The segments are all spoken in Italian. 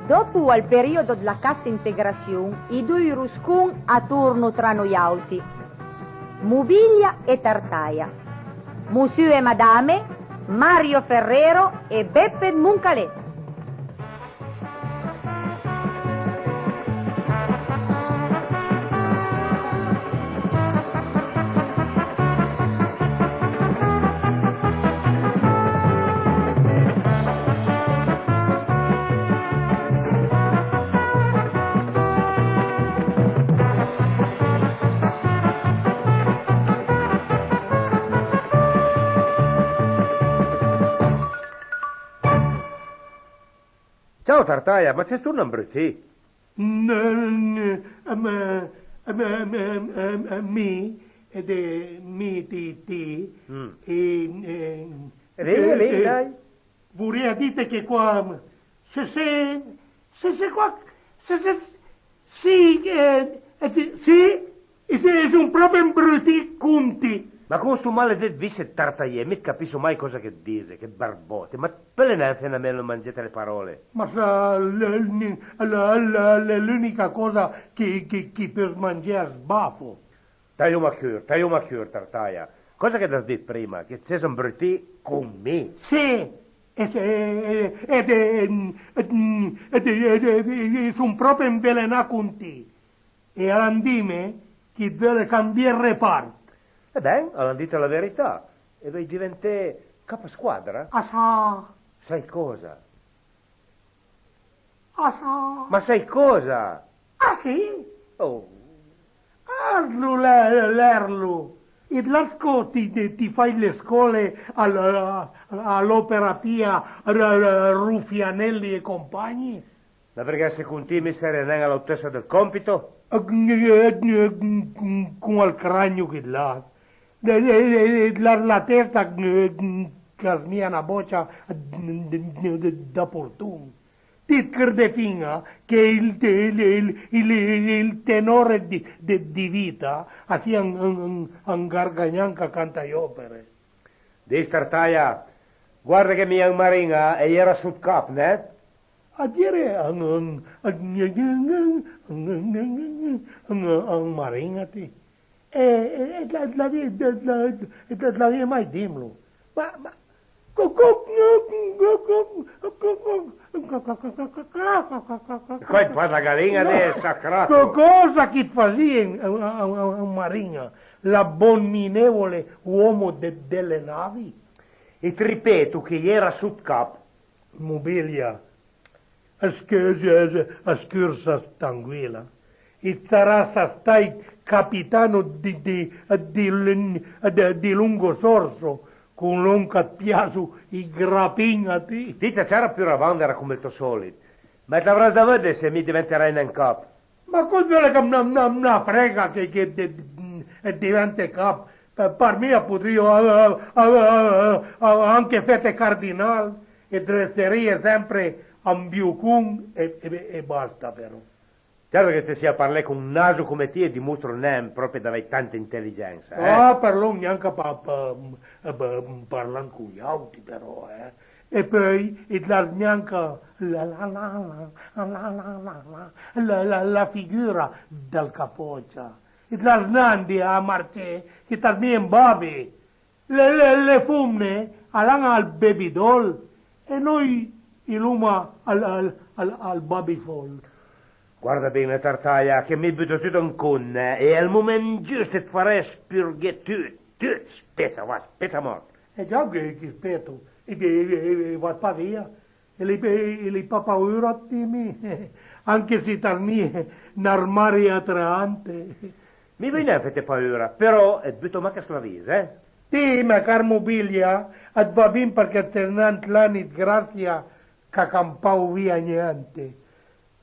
Dopo il periodo della cassa integrazione, i due ruscun a turno tra noi alti. Mobilia e Tartaia. Monsieur e Madame, Mario Ferrero e Beppe Muncaletto. Ciao Tartaia, ma sei tu un abruzzese? Lei, Dai. vorrei dire che qua, se qua, sì, è un proprio brutti conti. Ma con sto maledetto visse Tartaia, mi capisco mai cosa che dice, che barbote, ma per non fenomeno mangiate le parole. Ma l'unica cosa che per mangiare sbaffo. Taglio ma cure, Tartaia. Cosa che ti detto prima, che sei un brutti con me. Sì, sono proprio invelenato con te. E andime che vuole cambiare reparto. E beh, hanno detto la verità. E voi diventate capo squadra? Ah, Sai cosa? sa. Ma sai cosa? Ah, sì? Oh, L'erlo. E l'Arco ti fai le scuole all'Opera Pia, Ruffianelli e compagni? ma perché se continui essere non all'altezza del compito? Con il cranio che l'ha. La testa che mia una boccia da portun. Ti crede fino che il tenore di vita si angargagnanca canta le opere. Dici Tartaia, guarda che mia marina e era sul cap, ne? A dire marinati. E la via mai dimlo. Ma Poi parla galina del sacrato. cosa che faceva un marina? L'abominevole uomo delle navi? E ti ripeto che era sul cap. Mobilia, scursa tranquilla. E sarà stai capitano di lungo sorso con l'onca piasu i grappinati. Dice c'era più avanti era come il tuo solito. Ma ti avrai da vedere se mi diventerai in cap. Ma cosa che una frega che diventa capo? Per me potrei anche fare cardinale e dresseria sempre ambiucun e basta però. Certo che se sia parlare con un naso come te dimostra non proprio di avere tanta intelligenza. Ah, parlo neanche parlando con gli altri però, E poi neanche la figura del capoccia. E la snandi a Marte, che talmente babi. Le fumne all'anno al bebidol e noi illuma al babifol. Guarda bene Tartaia che mi butto tutto in conne e al momento giusto ti farei spurgare tutto, spetta morto. E già che speto, e va via, e le fa paura di me, anche se per me è un'armaria attraente. Mi viene a fare paura, però è butto manca slavese, Sì, ma car mobilia, ad va bene perché tenant l'anni grazia che campau via niente,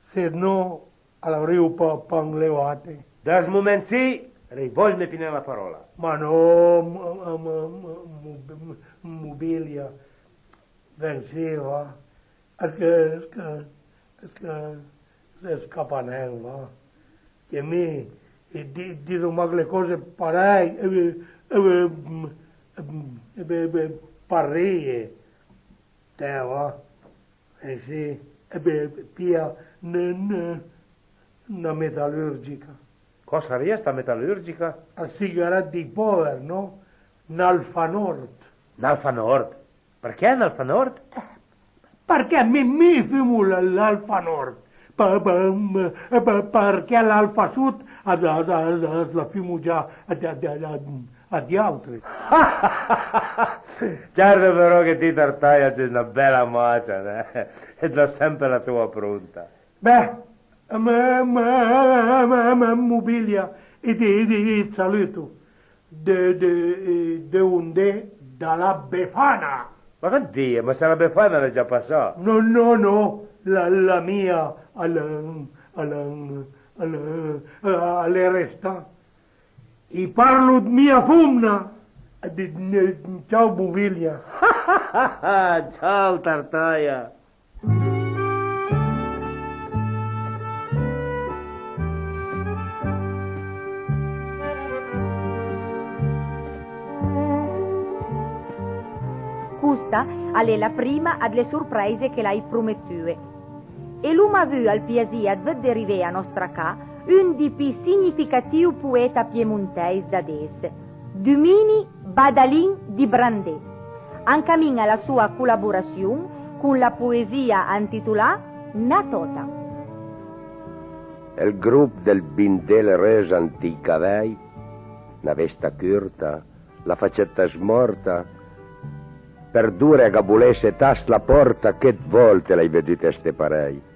se no l'avrei un po' panlevate. Da momento sì, rivolmi fino alla parola. Ma no, mobilia, venceva, scapanella, che mi dicono le cose parai, parrie, te va, e sì, Pia una metallurgica. Cosa è sta metallurgica? A sigarette di povero, no? Nalfa Nord. Nalfa Nord. Perché Nalfa Nord? Perché mi fumo l'Alfa Nord? Perché l'Alfa Sud la fumo già agli altri. Certo però che ti Tartaglia c'è una bella macia, e da sempre la tua pronta. Beh, mobilia e ti saluto. De unde? Dalla Befana. Ma che Dio, ma se la Befana l'ha già passata? No, la mia alle resta. E parlo di mia fumna. Ciao mobilia. Ciao Tartaglia. Questa è la prima delle sorprese che l'hai promettue. E l'uomo ha vu al piasia di vedere a nostra ca un di più significativo poeta piemontese da esse, Dumini Badalin di Brandé, ancammina la sua collaborazione con la poesia intitolata Natota. Il gruppo del Bindel Res antica vei, una vesta curta, la faccetta smorta, per dure gabulese tas la porta, che volte l'hai vedute ste parei.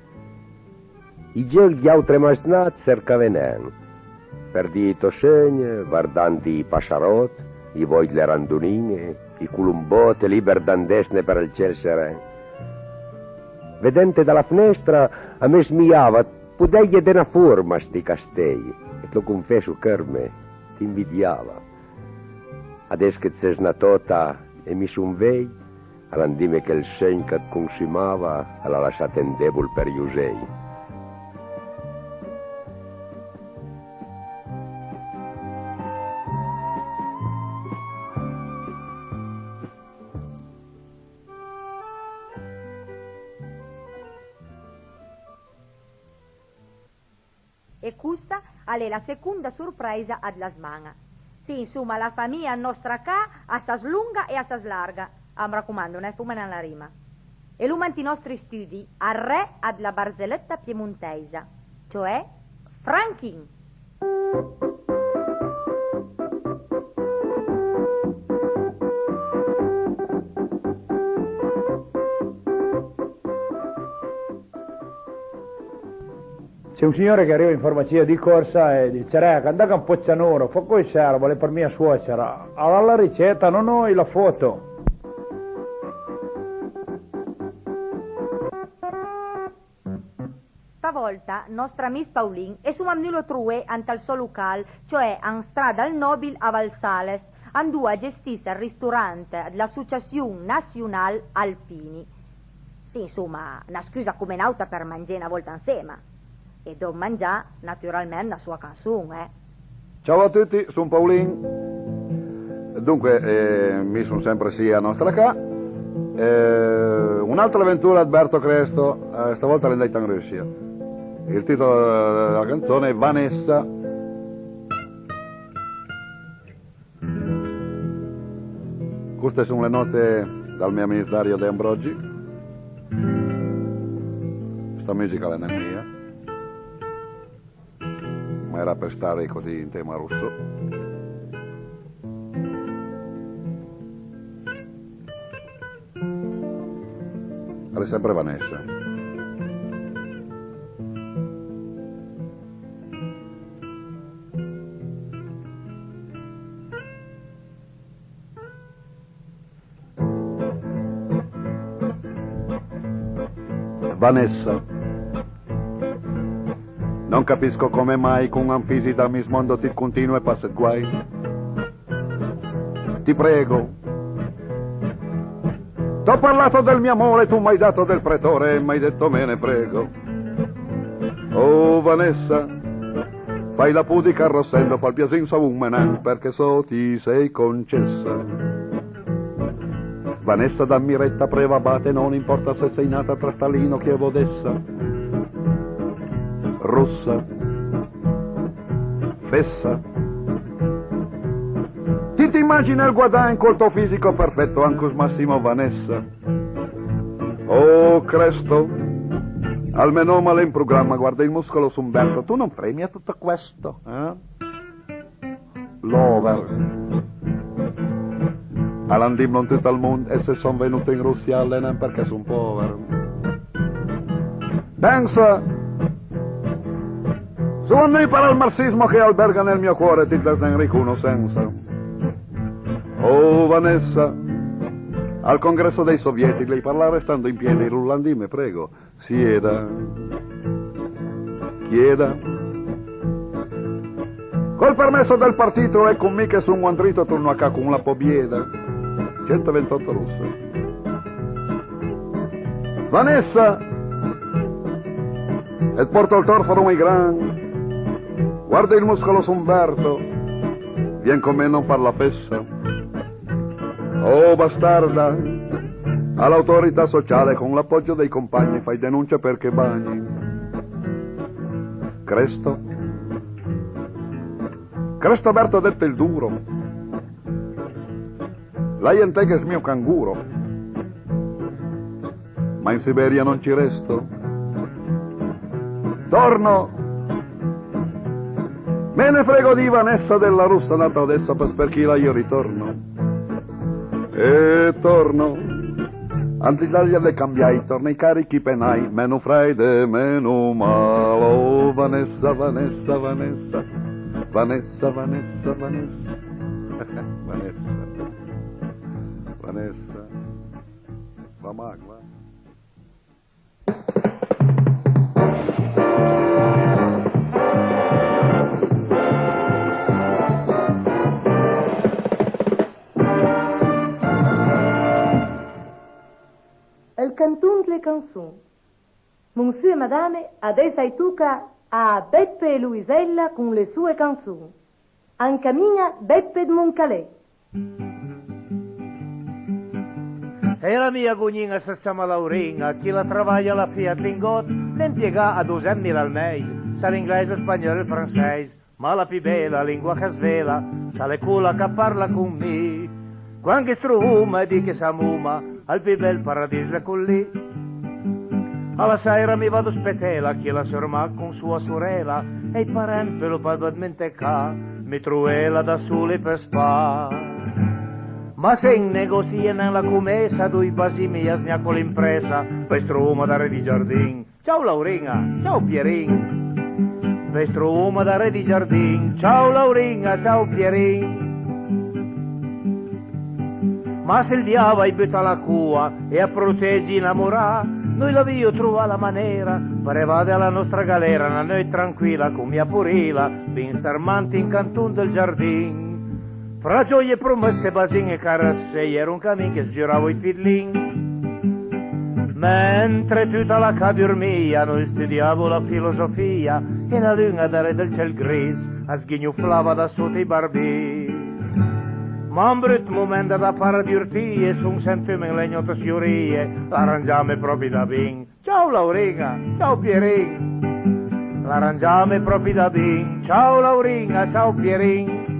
I gel gli altre masnat cercavenen, per dito segne, guardanti i passarot, i voi le randonine, i culumbote liber dandesne per il ciel seren. Vedente dalla finestra, a me smiava, pudeglie de una forma sti castei, e lo confesso che me, ti invidiava. Adesso che c'è snatota e mi son vei, all'andime che il segno che consumava, alla lasciata in debol per gli usei. E questa è la seconda sorpresa ad la smana. Sì, insomma, la famiglia nostra ca assas lunga e assas larga. Mi raccomando, non è fuma nella rima. E l'umanti i nostri studi al re ad la barzelletta piemontesa, cioè Franchin. C'è un signore che arriva in farmacia di corsa e dice: andate un po' cianuro, fa come serve, vuole per mia suocera. Allora la ricetta, non ho la foto. Stavolta nostra Miss Paulin è su Mamnulo True ante al suo locale, cioè an strada al Nobil a Valsales, andò a gestire il ristorante dell'Associazione Nazionale Alpini. Sì, insomma, una scusa come nauta per mangiare una volta insieme. E do mangiare, naturalmente, la sua canzone, Ciao a tutti, sono Paolin. Dunque, mi sono sempre sì a nostra ca. Un'altra avventura di Berto Cresto, stavolta l'andata in Russia. Il titolo della canzone è Vanessa. Queste sono le note dal mio amico Dario De Ambrogi. Questa musica non è mia, ma era per stare così in tema russo. È sempre Vanessa. Vanessa, non capisco come mai con Anfisida mi smondo ti continuo e passa guai. Ti prego, t'ho parlato del mio amore, tu m'hai dato del pretore e m'hai detto me ne prego. Oh Vanessa, fai la pudica al Rossello, fa il piasin sa un menè, perché so ti sei concessa. Vanessa dammi retta, prevabate, non importa se sei nata tra Stalino che Odessa. Rossa, fessa. Ti immagini il guadagno col tuo fisico perfetto, anche Massimo Vanessa. Oh, Cresto, almeno male in programma, guarda il muscolo su Umberto, tu non premi a tutto questo, eh? L'over. All'andimmo in tutto il mondo e se sono venuto in Russia allenare perché sono povero. Pensa, sono noi per il marxismo che alberga nel mio cuore, ti desdenrico uno senza. Oh Vanessa, al congresso dei sovietici lei parlare stando in piedi, rullandime, prego, sieda, chieda. Col permesso del partito e con me che sono andrito torno a casa con la pobieda. 128 russe. Vanessa, e porto il torforo mai gran, guarda il muscolo su Umberto, vien con me non far la fessa. Oh bastarda, all'autorità sociale con l'appoggio dei compagni fai denuncia perché bagni. Cresto Berto detto il duro, la Jentega è mio canguro, ma in Siberia non ci resto. Torno, me ne frego di Vanessa della Russa nata adesso per sperchila io ritorno. E torno, all'Italia le cambiai, torno ai carichi penai, meno freide, meno malo. Oh, Vanessa, Vanessa, Vanessa, Vanessa, Vanessa, Vanessa, Vanessa, Vanessa, va magua. Il canton delle canzoni. Monsieur e madame, adesso tocca a Beppe e Luisella con le sue canzoni. Anche mia Beppe de Moncalè. E la mia cognina si chiama Laurina, chi la travaglia alla Fiat Lingot, l'impiega a 2.000 al mese, sa l'inglese, lo spagnolo e il francese, ma la più bella lingua che svela, sa le culla che parla con me. Quando struma di che sa muma, al più bel paradiso le colli. Alla sera mi vado spetela, chi la sorma con sua sorella, e i parenti lo probabilmente ca, mi truela da sole per spa. Ma se in negozio nella commessa, due basimi a snacco l'impresa, per struma da re di giardin. Ciao Laurina, ciao Pierin. Per struma da re di giardin, ciao Laurina, ciao Pierin. Ma se il diavolo hai butta la cua e a proteggi innamorà, noi la vio trova la maniera per evadere alla nostra galera, una noi tranquilla con mia purila, ben starmanti in canton del giardin. Fra gioie promesse, basin e caresse, era un cammin che sgiravo i fidlin. Mentre tutta la ca dormia, noi studiavo la filosofia e la luna da re del ciel gris sghignuflava da sotto i barbi. Ma un brutto momento da paradirti e su un sentime in legno tessiorie, l'arrangiame proprio da bin. Ciao Laurina, ciao Pierin. L'arrangiame proprio da bin. Ciao Laurina, ciao Pierin.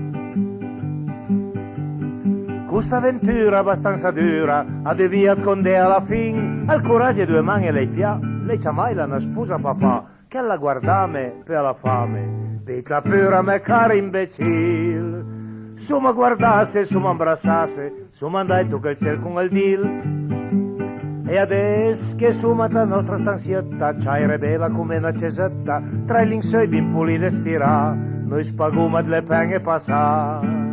Questa avventura abbastanza dura, ha deviato con te alla fin. Al coraggio due mani e lei pia, lei c'ha mai la sposa papà, che la guardame per la fame. Picca pura me cara imbecille. Su ma guardasse, su ma abbracciasse, su ma andai tu che il cielo con il deal. E adesso che su ma la nostra stanzietta c'hai rebella come una cesetta, tra i linsoi ben pulite stirà, noi spaguma delle penne passà.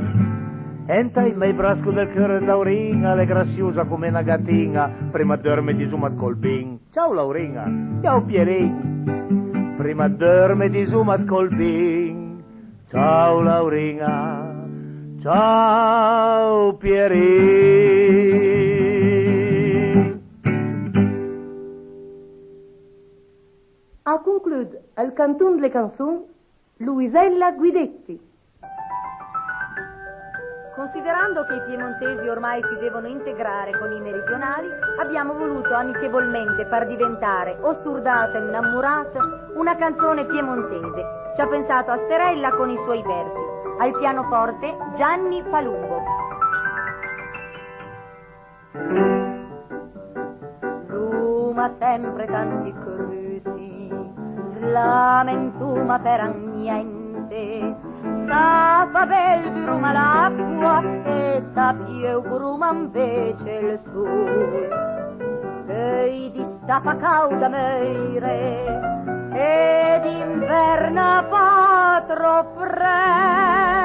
Entra in mei brasco del cuore Laurina, le graziosa come una gattina, prima dorme di sumat col bin. Ciao Laurina, ciao Pierin. Prima dorme di sumat col bin. Ciao Laurina. Ciao Pierin. A conclude il canton delle canzoni Luisella Guidetti. Considerando che i piemontesi ormai si devono integrare con i meridionali, abbiamo voluto amichevolmente far diventare Ossurdata innamorata una canzone piemontese. Ci ha pensato Asterella con i suoi versi. Al pianoforte Gianni Palumbo. Roma sempre tanti cruci, slamentuma per niente. Sa fa bel bruma l'acqua e sa più bruma invece il sole. Che di stapa cauda meire ed inverna patro freida.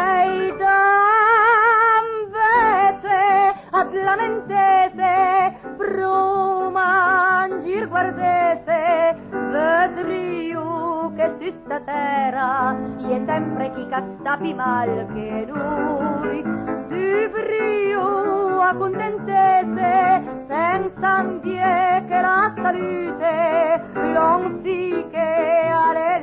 Invece atlamentese bruma in gir guardese vedriu che su sta terra è sempre chi castapi mal che lui di brio a contentese pensan die che la salute non si che è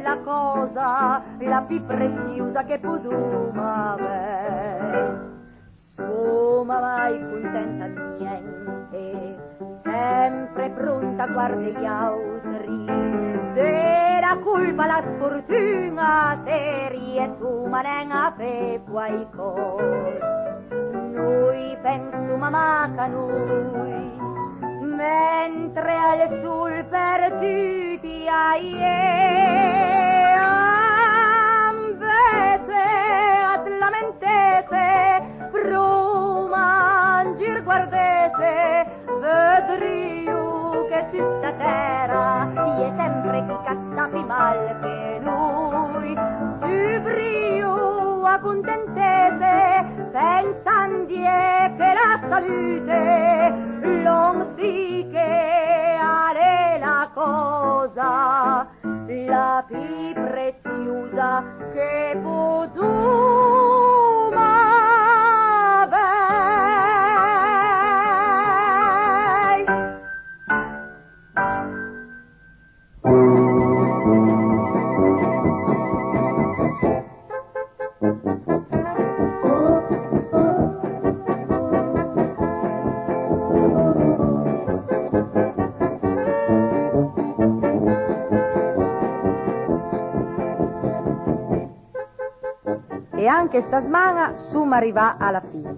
la cosa la più preziosa che poduma aver. Soma mai contenta niente, sempre pronta a guardare gli altri, della colpa la sfortuna se riesuma non ave qualcosa. Noi penso mamma che noi, mentre al sul perduti invece atlamentese Romangir guardese vedriu che su sta terra è sempre chi castapi mal che lui di brio a contentese pensandie che la salute non si che è la cosa la più preziosa che poduma E anche sta smana suma arriva alla fine.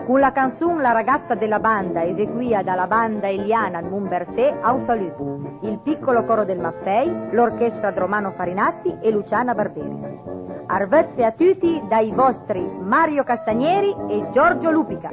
Con la canzone La ragazza della banda, eseguita dalla banda Eliana Mumbersè, au saluto, il piccolo coro del Maffei, l'orchestra di Romano Farinatti e Luciana Barberis. Arvezze a tutti dai vostri Mario Castagneri e Giorgio Lupica.